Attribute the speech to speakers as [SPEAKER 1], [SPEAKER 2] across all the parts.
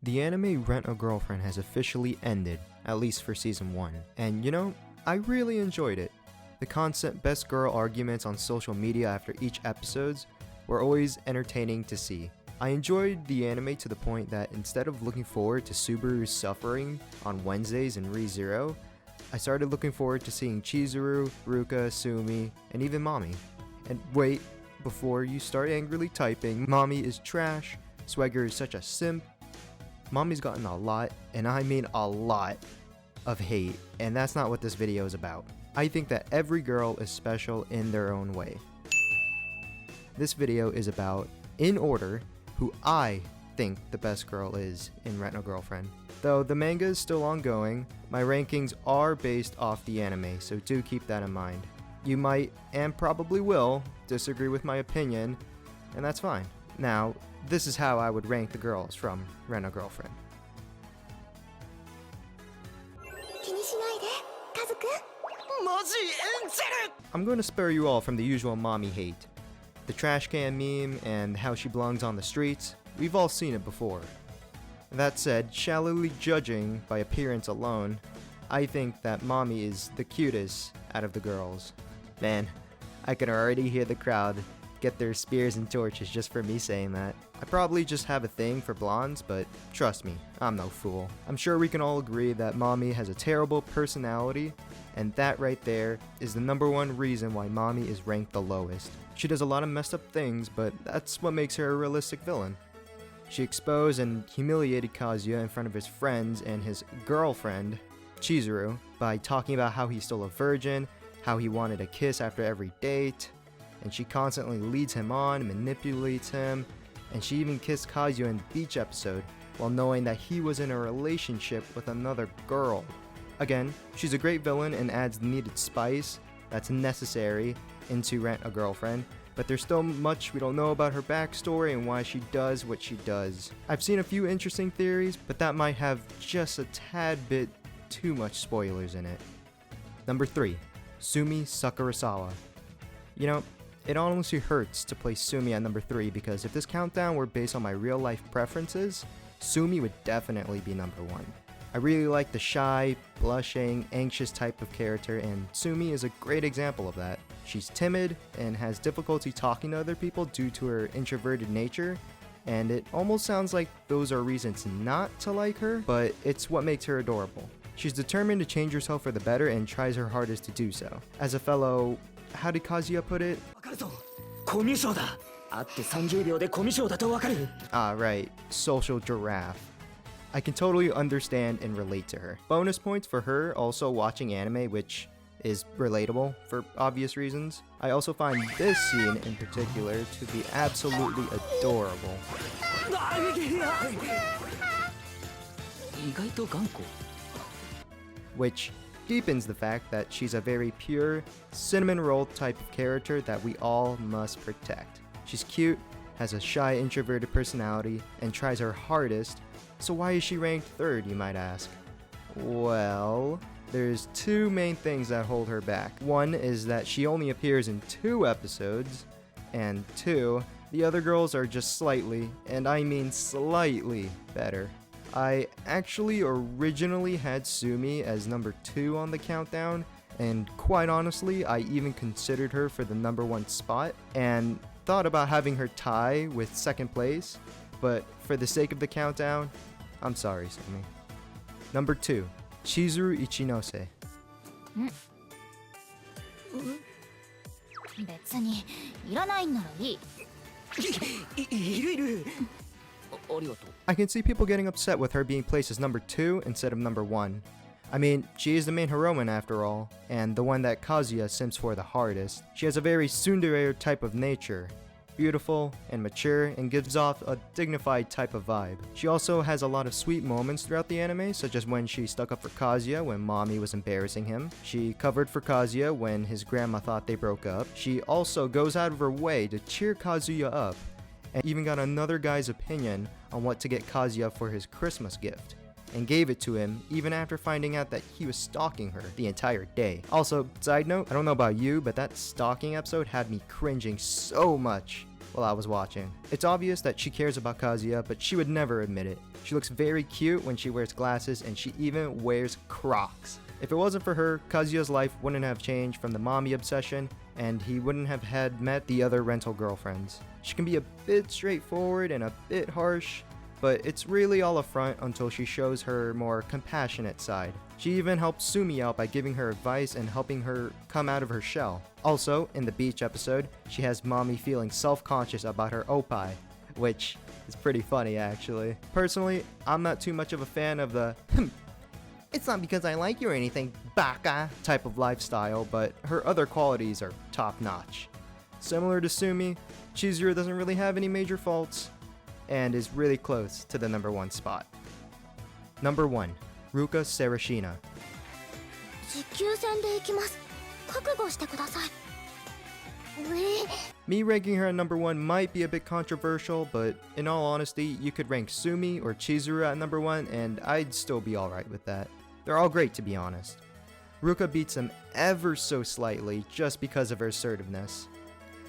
[SPEAKER 1] The anime Rent a Girlfriend has officially ended, at least for season 1, and you know, I really enjoyed it. The constant best girl arguments on social media after each episodes were always entertaining to see. I enjoyed the anime to the point that instead of looking forward to Subaru's suffering on Wednesdays in Re:Zero, I started looking forward to seeing Chizuru, Ruka, Sumi, and even Mommy. And wait, before you start angrily typing, Mommy is trash, Swagger is such a simp. Mommy's gotten a lot, and I mean a lot, of hate, and that's not what this video is about. I think that every girl is special in their own way. This video is about, in order, who I think the best girl is in Rent a Girlfriend. Though the manga is still ongoing, my rankings are based off the anime, so do keep that in mind. You might, and probably will, disagree with my opinion, and that's fine. Now, this is how I would rank the girls from Rent a Girlfriend. I'm going to spare you all from the usual mommy hate. The trash can meme and how she belongs on the streets, we've all seen it before. That said, shallowly judging by appearance alone, I think that Mommy is the cutest out of the girls. Man, I can already hear the crowd get their spears and torches just for me saying that. I probably just have a thing for blondes, but trust me, I'm no fool. I'm sure we can all agree that Mommy has a terrible personality, and that right there is the #1 reason why Mommy is ranked the lowest. She does a lot of messed up things, but that's what makes her a realistic villain. She exposed and humiliated Kazuya in front of his friends and his girlfriend, Chizuru, by talking about how he's still a virgin, how he wanted a kiss after every date, and she constantly leads him on, manipulates him, and she even kissed Kazuya in the beach episode while knowing that he was in a relationship with another girl. Again, she's a great villain and adds the needed spice that's necessary into Rent a Girlfriend, but there's still much we don't know about her backstory and why she does what she does. I've seen a few interesting theories, but that might have just a tad bit too much spoilers in it. Number 3, Sumi Sakurasawa. You know, it honestly hurts to place Sumi at number 3 because if this countdown were based on my real life preferences, Sumi would definitely be number 1. I really like the shy, blushing, anxious type of character, and Sumi is a great example of that. She's timid and has difficulty talking to other people due to her introverted nature, and it almost sounds like those are reasons not to like her, but it's what makes her adorable. She's determined to change herself for the better and tries her hardest to do so. As a fellow, how did Kazuya put it? Ah, right, social giraffe. I can totally understand and relate to her. Bonus points for her also watching anime, which is relatable for obvious reasons. I also find this scene in particular to be absolutely adorable. Which deepens the fact that she's a very pure, cinnamon roll type of character that we all must protect. She's cute, has a shy introverted personality, and tries her hardest. So why is she ranked 3rd, you might ask? Well, there's 2 main things that hold her back. One is that she only appears in 2 episodes, and 2, the other girls are just slightly, and I mean slightly, better. I actually originally had Sumi as number 2 on the countdown, and quite honestly, I even considered her for the #1 spot, and thought about having her tie with 2nd place, but for the sake of the countdown, I'm sorry, Sumi. Number 2, Chizuru Ichinose. I can see people getting upset with her being placed as number 2 instead of number 1. I mean, she is the main heroine after all, and the one that Kazuya simps for the hardest. She has a very tsundere type of nature, beautiful and mature, and gives off a dignified type of vibe. She also has a lot of sweet moments throughout the anime, such as when she stuck up for Kazuya when Mommy was embarrassing him. She covered for Kazuya when his grandma thought they broke up. She also goes out of her way to cheer Kazuya up, and even got another guy's opinion on what to get Kazuya for his Christmas gift, and gave it to him even after finding out that he was stalking her the entire day. Also, side note, I don't know about you, but that stalking episode had me cringing so much while I was watching. It's obvious that she cares about Kazuya, but she would never admit it. She looks very cute when she wears glasses, and she even wears Crocs. If it wasn't for her, Kazuya's life wouldn't have changed from the mommy obsession, and he wouldn't have met the other rental girlfriends. She can be a bit straightforward and a bit harsh, but it's really all a front until she shows her more compassionate side. She even helps Sumi out by giving her advice and helping her come out of her shell. Also, in the beach episode, she has mommy feeling self-conscious about her oppai, which is pretty funny actually. Personally, I'm not too much of a fan of the it's not because I like you or anything, baka type of lifestyle, but her other qualities are top-notch. Similar to Sumi, Chizuru doesn't really have any major faults, and is really close to the number 1 spot. Number 1. Ruka Sarashina.
[SPEAKER 2] 持久戦で行きます。覚悟してください。
[SPEAKER 1] Me ranking her at number 1 might be a bit controversial, but in all honesty, you could rank Sumi or Chizuru at number 1 and I'd still be alright with that. They're all great to be honest. Ruka beats them ever so slightly just because of her assertiveness.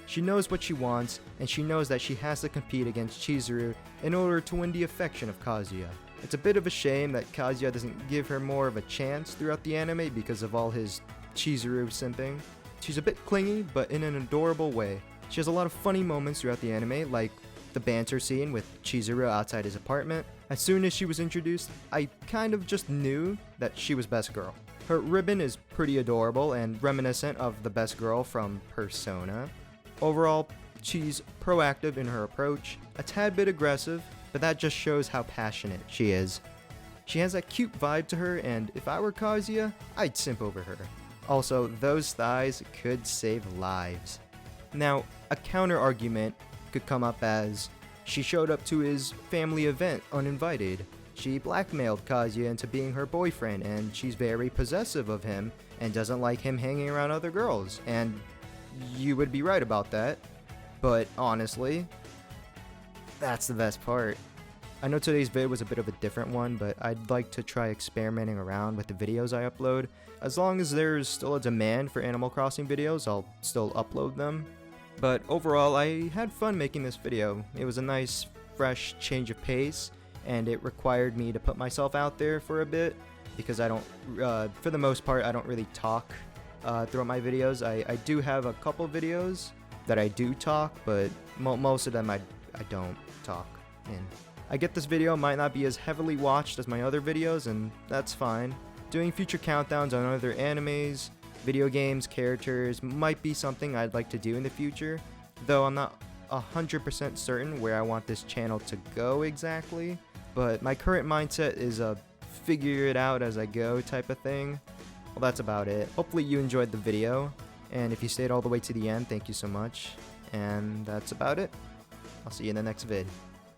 [SPEAKER 1] She knows what she wants, and she knows that she has to compete against Chizuru in order to win the affection of Kazuya. It's a bit of a shame that Kazuya doesn't give her more of a chance throughout the anime because of all his Chizuru simping. She's a bit clingy, but in an adorable way. She has a lot of funny moments throughout the anime, like the banter scene with Chizuru outside his apartment. As soon as she was introduced, I kind of just knew that she was best girl. Her ribbon is pretty adorable and reminiscent of the best girl from Persona. Overall, she's proactive in her approach, a tad bit aggressive, but that just shows how passionate she is. She has that cute vibe to her, and if I were Kazuya, I'd simp over her. Also, those thighs could save lives. Now, a counter-argument could come up as, she showed up to his family event uninvited. She blackmailed Kazuya into being her boyfriend, and she's very possessive of him, and doesn't like him hanging around other girls, and you would be right about that, but honestly, that's the best part. I know today's vid was a bit of a different one, but I'd like to try experimenting around with the videos I upload. As long as there's still a demand for Animal Crossing videos, I'll still upload them. But overall, I had fun making this video. It was a nice, fresh change of pace, and it required me to put myself out there for a bit, because I don't, for the most part, I don't really talk throughout my videos. I do have a couple videos that I do talk, but most of them I don't talk in. I get this video might not be as heavily watched as my other videos, and that's fine. Doing future countdowns on other animes, video games, characters might be something I'd like to do in the future, though I'm not 100% certain where I want this channel to go exactly, but my current mindset is a figure it out as I go type of thing. Well, that's about it. Hopefully you enjoyed the video, and if you stayed all the way to the end, thank you so much, and that's about it. I'll see you in the next vid.